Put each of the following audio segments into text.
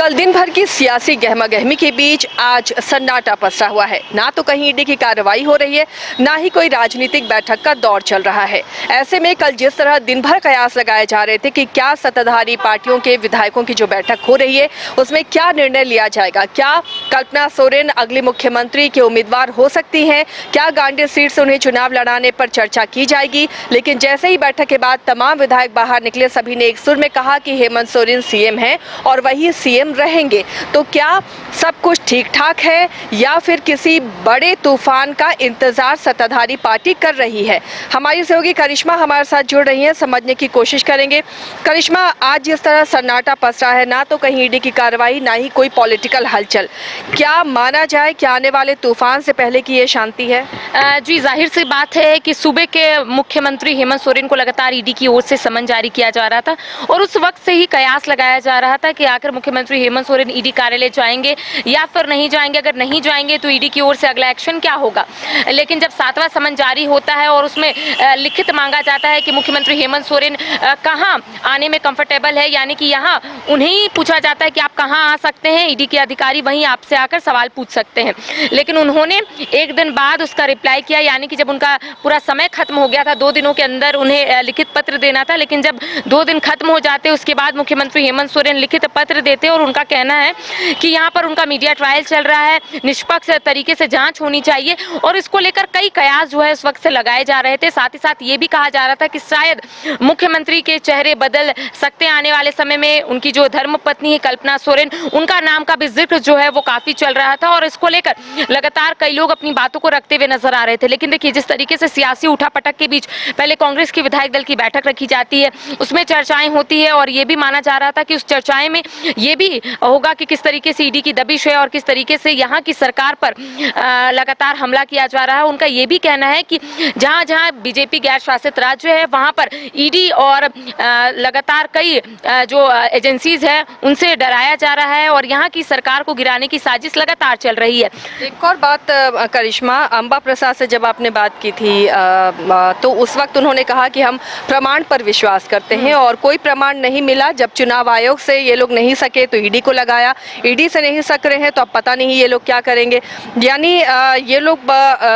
कल दिन भर की सियासी गहमागहमी के बीच आज सन्नाटा पसरा हुआ है। ना तो कहीं ईडी की कार्रवाई हो रही है, ना ही कोई राजनीतिक बैठक का दौर चल रहा है। ऐसे में कल जिस तरह दिन भर कयास लगाए जा रहे थे कि क्या सत्ताधारी पार्टियों के विधायकों की जो बैठक हो रही है उसमें क्या निर्णय लिया जाएगा, क्या कल्पना सोरेन अगली मुख्यमंत्री के उम्मीदवार हो सकती हैं, क्या गांधी सीट से उन्हें चुनाव लड़ाने पर चर्चा की जाएगी। लेकिन जैसे ही बैठक के बाद तमाम विधायक बाहर निकले, सभी ने एक सुर में कहा कि हेमंत सोरेन सीएम हैं और वही सीएम रहेंगे। तो क्या सब कुछ ठीक ठाक है या फिर किसी बड़े तूफान का इंतजार सत्ताधारी पार्टी कर रही है? हमारी सहयोगी करिश्मा हमारे साथ जुड़ रही हैं, समझने की कोशिश करेंगे। करिश्मा, आज जिस तरह सन्नाटा पसरा है, ना तो कहीं ईडी की कार्रवाई, ना ही कोई पॉलिटिकल हलचल, क्या माना जाए कि आने वाले तूफान से पहले की ये शांति है? जी, जाहिर सी बात है कि सूबे के मुख्यमंत्री हेमंत सोरेन को लगातार ईडी की ओर से समन जारी किया जा रहा था और उस वक्त से ही कयास लगाया जा रहा था कि आखिर मुख्यमंत्री हेमंत सोरेन ईडी कार्यालय जाएंगे या फिर नहीं जाएंगे। अगर नहीं जाएंगे तो ईडी की ओर से अगला एक्शन क्या होगा। लेकिन जब 7वां समन जारी होता है और उसमें लिखित मांगा जाता है कि मुख्यमंत्री हेमंत सोरेन कहां आने में कंफर्टेबल है, यानी कि यहां उन्हें ही पूछा जाता है कि आप कहां आ सकते हैं, ईडी के अधिकारी वहीं आपसे आकर सवाल पूछ सकते हैं। लेकिन उन्होंने एक दिन बाद उसका रिप्लाई किया, यानी कि जब उनका पूरा समय खत्म हो गया था, 2 दिनों के अंदर उन्हें लिखित पत्र देना था। लेकिन जब 2 दिन खत्म हो जाते उसके बाद मुख्यमंत्री हेमंत सोरेन लिखित पत्र देते और उनका कहना है कि यहाँ पर उनका मीडिया ट्रायल चल रहा है, निष्पक्ष तरीके से जांच होनी चाहिए और इसको लेकर कई कयास जो है उस वक्त से लगाए जा रहे थे। साथ ही साथ ये भी कहा जा रहा था कि शायद मुख्यमंत्री के चेहरे बदल सकते हैं आने वाले समय में। उनकी जो धर्मपत्नी है कल्पना सोरेन, उनका नाम का भी जिक्र जो है वो काफी चल रहा था और इसको लेकर लगातार कई लोग अपनी बातों को रखते हुए नजर आ रहे थे। लेकिन देखिए, जिस तरीके से सियासी उठापटक के बीच पहले कांग्रेस की विधायक दल की बैठक रखी जाती है, उसमें चर्चाएं होती है और ये भी माना जा रहा था कि उस चर्चाएं में ये भी होगा कि किस तरीके से ईडी की दबिश है और किस तरीके से यहाँ की सरकार पर लगातार हमला किया जा रहा है। उनका ये भी कहना है कि जहाँ जहाँ बीजेपी गैर शासित राज्य है वहाँ पर ईडी और लगातार कई जो एजेंसीज है उनसे डराया जा रहा है और यहाँ की सरकार को गिराने की साजिश लगातार चल रही है। एक और बात करिश्मा, अंबा प्रसाद से जब आपने बात की थी तो उस वक्त उन्होंने कहा कि हम प्रमाण पर विश्वास करते हैं और कोई प्रमाण नहीं मिला। जब चुनाव आयोग से ये लोग नहीं सके तो ईडी को लगाया, ईडी से नहीं सक रहे हैं तो अब पता नहीं ये लोग क्या करेंगे। यानी ये लोग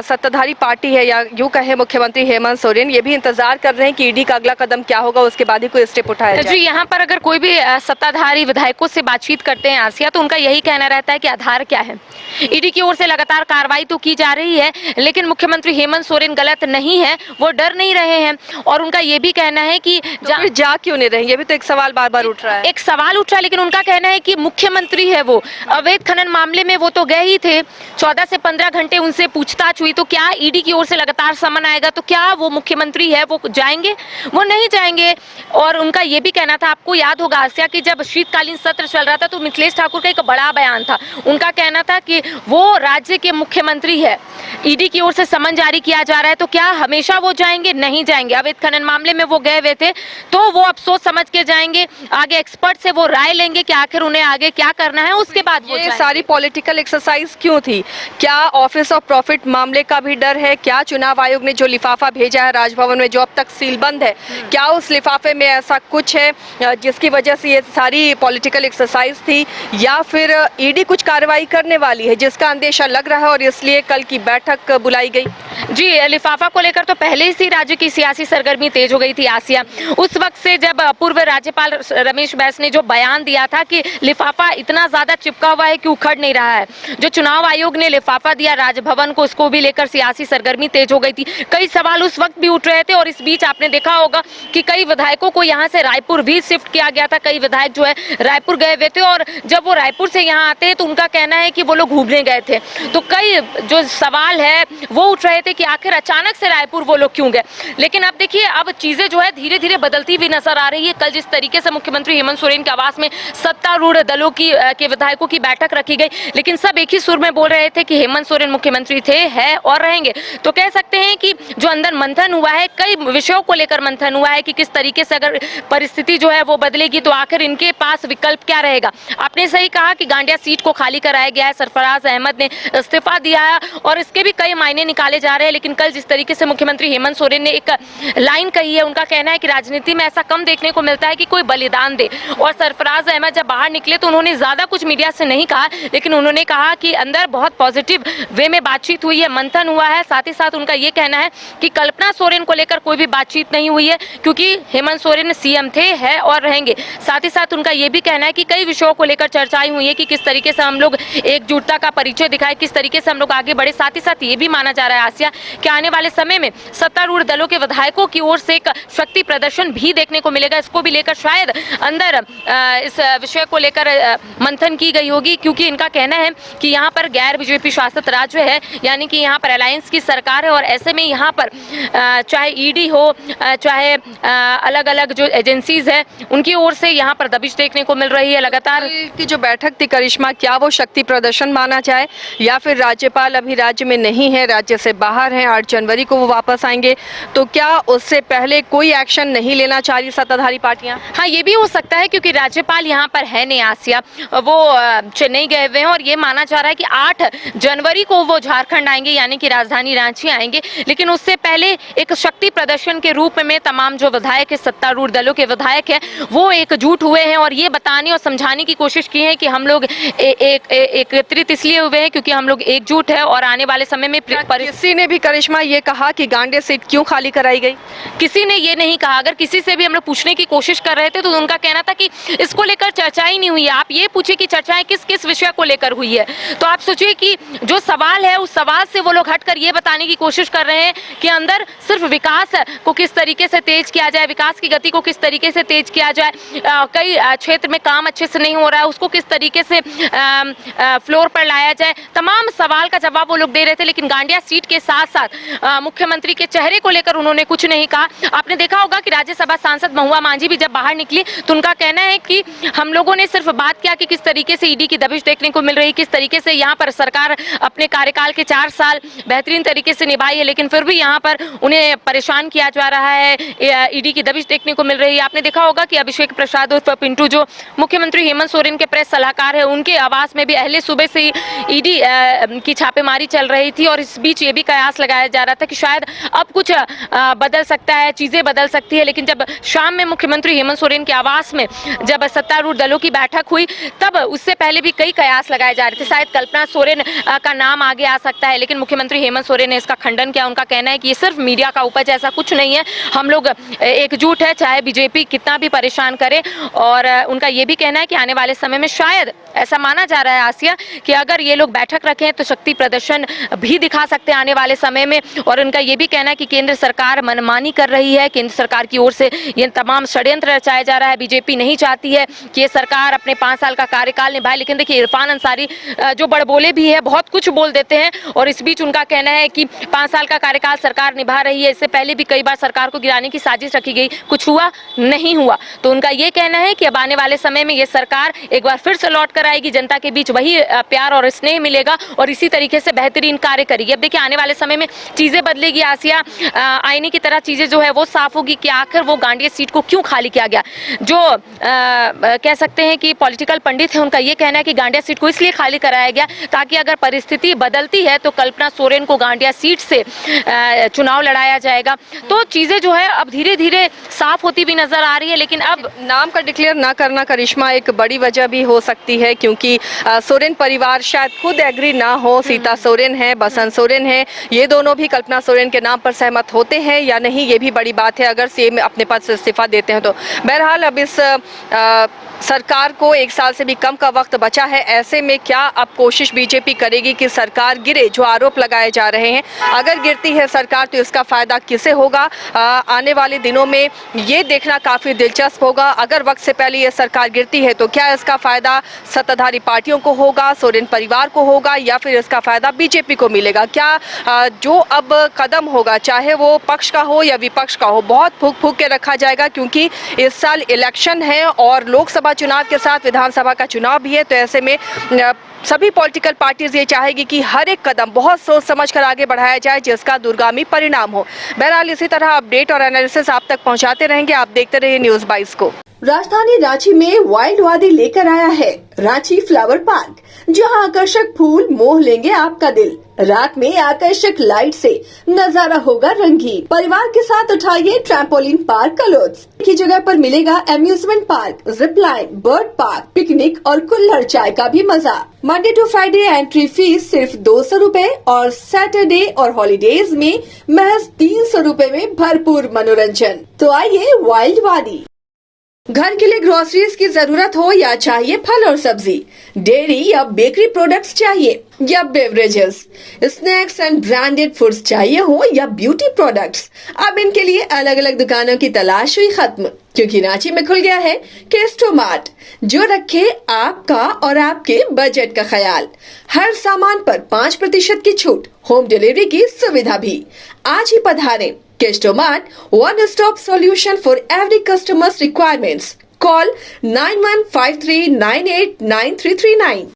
सत्ताधारी पार्टी है या यूँ कहे मुख्यमंत्री हेमंत सोरेन ये भी इंतजार कर रहे हैं कि ईडी का अगला कदम क्या होगा, उसके बाद ही कोई स्टेप उठाया जाए। जी, यहाँ पर अगर कोई भी सत्ताधारी विधायकों से बातचीत करते हैं आसिया, तो उनका यही कहना रहता है कि आधार क्या है। ईडी की ओर से लगातार कार्रवाई तो की जा रही है लेकिन मुख्यमंत्री हेमंत सोरेन गलत नहीं है, वो डर नहीं रहे हैं और उनका ये भी कहना है कि जा क्यों नहीं रहे, ये भी तो एक सवाल बार बार उठ रहा है। एक सवाल उठ रहा है, लेकिन उनका कहना है कि मुख्यमंत्री है वो, अवैध खनन मामले में वो तो गए ही थे, 14 से 15 घंटे उनसे पूछताछ हुई, तो क्या ईडी की ओर से लगातार समन आएगा तो क्या वो मुख्यमंत्री है वो जाएंगे? वो नहीं जाएंगे। और उनका ये भी कहना था, आपको याद होगा आसिया कि जब शीतकालीन सत्र चल रहा था तो मिथिलेश ठाकुर का एक बड़ा बयान था। उनका कहना था कि वो राज्य के मुख्यमंत्री है, ईडी की ओर से समन जारी किया जा रहा है तो क्या हमेशा वो जाएंगे? नहीं जाएंगे। अवैध खनन मामले में वो गए हुए थे तो वो अब सोच समझ के जाएंगे, आगे एक्सपर्ट से वो राय लेंगे कि आखिर उन्हें आगे क्या करना है, उसके बाद वो ये सारी पॉलिटिकल एक्सरसाइज क्यों थी? क्या ऑफिस ऑफ प्रॉफिट मामले का भी डर है? क्या चुनाव आयोग ने जो लिफाफा भेजा है राजभवन में जो अब तक सीलबंद है, क्या उस लिफाफे में ऐसा कुछ है जिसकी वजह से ये सारी पॉलिटिकल एक्सरसाइज थी, या फिर ईडी कुछ कार्रवाई करने वाली है जिसका अंदेशा लग रहा है और इसलिए कल की बैठक बुलाई गई? जी, लिफाफा को लेकर तो पहले ही राज्य की सियासी सरगर्मी तेज हो गई थी आसिया। उस वक्त से जब पूर्व राज्यपाल रमेश बैस ने जो बयान दिया था कि लिफाफा इतना ज्यादा चिपका हुआ है कि उखड़ नहीं रहा है, जो चुनाव आयोग ने लिफाफा दिया राजभवन को, उसको भी लेकर सियासी सरगर्मी तेज हो गई थी। कई सवाल उस वक्त भी उठ रहे थे और इस बीच आपने देखा होगा कि कई विधायकों को यहाँ से रायपुर भी शिफ्ट किया गया था। कई विधायक जो है रायपुर गए हुए थे और जब वो रायपुर से यहाँ आते हैं तो उनका कहना है कि वो लोग घूमने गए थे। तो कई जो सवाल है वो उठ रहे थे कि आखिर अचानक से रायपुर वो लोग क्यों गए। लेकिन अब देखिए, अब चीजें जो है धीरे धीरे बदलती हुई नजर आ रही है। कल जिस तरीके से मुख्यमंत्री हेमंत सोरेन के आवास में सत्तारूढ़ दलों की के विधायकों की बैठक रखी गई, लेकिन सब एक ही सुर में बोल रहे थे कि हेमंत सोरेन मुख्यमंत्री थे, है और रहेंगे। तो कह सकते हैं कि जो अंदर मंथन हुआ है, कई विषयों को लेकर मंथन हुआ है कि किस तरीके से अगर परिस्थिति जो है वो बदलेगी तो आखिर इनके पास विकल्प क्या रहेगा। आपने सही कहा कि गांडिया सीट को खाली कराया गया है, सरफराज अहमद ने इस्तीफा दिया है और इसके भी कई मायने निकाले जा रहे हैं। लेकिन कल जिस तरीके से मुख्यमंत्री हेमंत सोरेन ने एक लाइन कही है, उनका कहना है कि राजनीति में ऐसा कम देखने को मिलता है कि कोई बलिदान दे। और सरफराज अहमद जब बाहर निकले तो उन्होंने ज्यादा कुछ मीडिया से नहीं कहा, लेकिन उन्होंने कहा कि अंदर बहुत पॉजिटिव वे में बातचीत हुई है, मंथन हुआ है। साथ ही साथ उनका ये कहना है कि कल्पना सोरेन को लेकर कोई भी बातचीत नहीं हुई है, क्योंकि हेमंत सोरेन सीएम थे, है और रहेंगे। साथ ही साथ उनका ये भी कहना है कि कई विषयों को लेकर चर्चाएं हुई है कि किस तरीके से हम लोग एकजुटता का परिचय दिखाए, किस तरीके से हम लोग आगे बढ़े। साथ ही साथ ये भी माना जा रहा है आसिया कि आने वाले समय में सत्तारूढ़ दलों के विधायकों की ओर से एक शक्ति प्रदर्शन भी देखने को मिलेगा। इसको भी लेकर शायद अंदर इस विषय को लेकर मंथन की गई होगी, क्योंकि इनका कहना है कि यहाँ पर गैर बीजेपी शासित राज्य है, यानी कि यहाँ पर अलायंस की सरकार है और ऐसे में यहाँ पर चाहे ईडी हो, चाहे अलग अलग जो एजेंसीज है, उनकी ओर से यहाँ पर दबिश देखने को मिल रही है लगातार। की जो बैठक थी करिश्मा, क्या वो शक्ति प्रदर्शन माना जाए या फिर राज्यपाल अभी राज्य में नहीं है, राज्य से बाहर हैं, 8 जनवरी को वो वापस आएंगे, तो क्या उससे पहले कोई एक्शन नहीं लेना चाह रही सत्ताधारी पार्टियां? हाँ, ये भी हो सकता है क्योंकि राज्यपाल यहाँ पर है नहीं आसिया, वो चेन्नई गए हुए हैं और ये माना जा रहा है कि 8 जनवरी को वो झारखंड आएंगे, यानी कि राजधानी रांची आएंगे। लेकिन उससे पहले एक शक्ति प्रदर्शन के रूप में तमाम जो विधायक है, सत्तारूढ़ दलों के विधायक है, वो एकजुट हुए हैं और ये बताने और समझाने की कोशिश की है कि हम लोग एकत्रित इसलिए हुए हैं क्योंकि हम लोग एकजुट है और आने वाले समय में किसी ने भी करिश्मा ये कहा कि गांडे सीट क्यों खाली कराई गई? किसी ने ये नहीं कहा। अगर किसी से भी हम लोग पूछने की कोशिश कर रहे थे तो उनका कहना था कि इसको लेकर चर्चा ही नहीं हुई है। आप ये पूछिए कि चर्चाएं किस किस विषय को लेकर हुई है, तो आप सोचिए कि जो सवाल है उस सवाल से वो लोग हटकर ये बताने की कोशिश कर रहे हैं कि अंदर सिर्फ विकास को किस तरीके से तेज किया जाए, विकास की गति को किस तरीके से तेज किया जाए, कई क्षेत्र में काम अच्छे से नहीं हो रहा है उसको किस तरीके से फ्लोर पर लाया जाए। तमाम सवाल का जवाब वो लोग दे रहे थे, लेकिन गांडिया सीट के साथ साथ मुख्यमंत्री के चेहरे को लेकर उन्होंने कुछ नहीं कहा। आपने देखा होगा कि राज्यसभा सांसद महुआ मांझी भी जब बाहर निकली तो उनका कहना है कि हम लोगों ने सिर्फ बात किया कि किस तरीके से ईडी की दबिश देखने को मिल रही है, किस तरीके से यहाँ पर सरकार अपने कार्यकाल के 4 साल बेहतरीन तरीके से निभाई है, लेकिन फिर भी यहाँ पर उन्हें परेशान किया जा रहा है, ईडी की दबिश देखने को मिल रही है। आपने देखा होगा कि अभिषेक प्रसाद उर्फ पिंटू जो मुख्यमंत्री हेमंत सोरेन के प्रेस सलाहकार है, उनके आवास में भी अहले सुबह से ईडी की छापेमारी चल रही थी और इस बीच ये भी कयास लगाया जा रहा था कि शायद अब कुछ बदल सकता है, चीजें बदल सकती है। लेकिन जब शाम में मुख्यमंत्री हेमंत सोरेन के आवास में जब सत्तारूढ़ दलों की बैठक हुई तब उससे पहले भी कई कयास लगाए जा रहे थे, शायद कल्पना सोरेन का नाम आगे आ सकता है, लेकिन मुख्यमंत्री हेमंत सोरेन ने इसका खंडन किया। उनका कहना है कि ये सिर्फ मीडिया का उपज, ऐसा कुछ नहीं है, हम लोग एकजुट है चाहे बीजेपी कितना भी परेशान करे। और उनका ये भी कहना है कि आने वाले समय में शायद ऐसा माना जा रहा है आसिया कि अगर ये लोग बैठक रखें तो शक्ति प्रदर्शन भी दिखा सकते हैं आने वाले समय में। और उनका ये भी कहना है कि केंद्र सरकार मनमानी कर रही है, केंद्र सरकार की ओर से ये तमाम षड्यंत्र रचाया जा रहा है। बीजेपी नहीं चाहती है कि ये सरकार अपने 5 साल का कार्यकाल निभाए, लेकिन देखिए इरफान अंसारी जो बड़बोले भी है, बहुत कुछ बोल देते हैं और इस बीच उनका कहना है कि 5 साल का कार्यकाल सरकार निभा रही है, इससे पहले भी कई बार सरकार को गिराने की साजिश रखी गई, कुछ हुआ नहीं हुआ। तो उनका ये कहना है कि अब आने वाले समय में ये सरकार एक बार फिर से लौट कर आएगी, जनता के बीच वही प्यार और स्नेह मिलेगा और इसी तरीके से बेहतरीन कार्य करेगी। अब देखिए आने वाले समय में चीजें बदलेगी आसिया, आईने की तरह चीजें जो है वो साफ होगी कि आखिर वो गांडिया सीट को क्यों खाली किया गया। जो कह सकते हैं कि पॉलिटिकल पंडित है, उनका ये कहना है कि गांडिया सीट को इसलिए खाली कराया गया ताकि अगर परिस्थिति बदलती है तो कल्पना सोरेन को गांडिया सीट से चुनाव लड़ाया जाएगा। तो चीजें जो है अब धीरे धीरे साफ होती भी नजर आ रही है। लेकिन अब नाम का डिक्लेयर ना करना करिश्मा एक बड़ी वजह भी हो सकती है, क्योंकि सोरेन परिवार शायद खुद एग्री ना हो। सीता सोरेन है, बसंत सोरेन है, ये दोनों भी कल्पना सोरेन के नाम पर सहमत होते हैं या नहीं, ये भी बड़ी बात है अगर सीएम अपने पद से इस्तीफा देते हैं तो। बहरहाल अब इस सरकार को 1 साल से भी कम का वक्त बचा है, ऐसे में क्या अब कोशिश बीजेपी करेगी कि सरकार गिरे? जो आरोप लगाए जा रहे हैं, अगर गिरती है सरकार तो इसका फायदा किसे होगा? आने वाले दिनों में ये देखना काफी दिलचस्प होगा। अगर वक्त से पहले ये सरकार गिरती है तो क्या इसका फायदा सत्ताधारी पार्टियों को होगा, सोरेन परिवार को होगा, या फिर इसका फायदा बीजेपी को मिलेगा? क्या जो अब कदम होगा, चाहे वो पक्ष का हो या विपक्ष का हो, बहुत फूंक फूंक के रखा जाएगा, क्योंकि इस साल इलेक्शन है और लोकसभा लोकसभा चुनाव के साथ विधानसभा का चुनाव भी है, तो ऐसे में सभी पॉलिटिकल पार्टीज ये चाहेगी कि हर एक कदम बहुत सोच समझ कर आगे बढ़ाया जाए जिसका दूरगामी परिणाम हो। बहरहाल इसी तरह अपडेट और एनालिसिस आप तक पहुंचाते रहेंगे। आप देखते रहिए न्यूज़ 22 को। राजधानी रांची में वाइल्ड वादी लेकर आया है रांची फ्लावर पार्क, जहां आकर्षक फूल मोह लेंगे आपका दिल। रात में आकर्षक लाइट से नजारा होगा रंगीन। परिवार के साथ उठाइए ट्रैम्पोलिन पार्क का लुत्फ। की जगह पर मिलेगा amusement park, zip line, bird park, picnic और कुल्हड़ चाय का भी मजा। Monday to Friday entry fees सिर्फ 200 रूपए और सैटरडे और हॉलीडेज में महज 300 रूपए में भरपूर मनोरंजन। तो आइए वाइल्ड वादी। घर के लिए ग्रोसरीज की जरूरत हो या चाहिए फल और सब्जी, डेयरी या बेकरी प्रोडक्ट्स चाहिए या beverages, snacks and branded foods चाहिए हो या ब्यूटी प्रोडक्ट्स, अब इनके लिए अलग अलग दुकानों की तलाश हुई खत्म, क्योंकि रांची में खुल गया है केस्टो मार्ट, जो रखे आपका और आपके बजट का ख्याल। हर सामान पर 5% की छूट, होम डिलीवरी की सुविधा भी। आज ही पधारें। Kesto Mart, one-stop solution for every customer's requirements. Call 9153989339.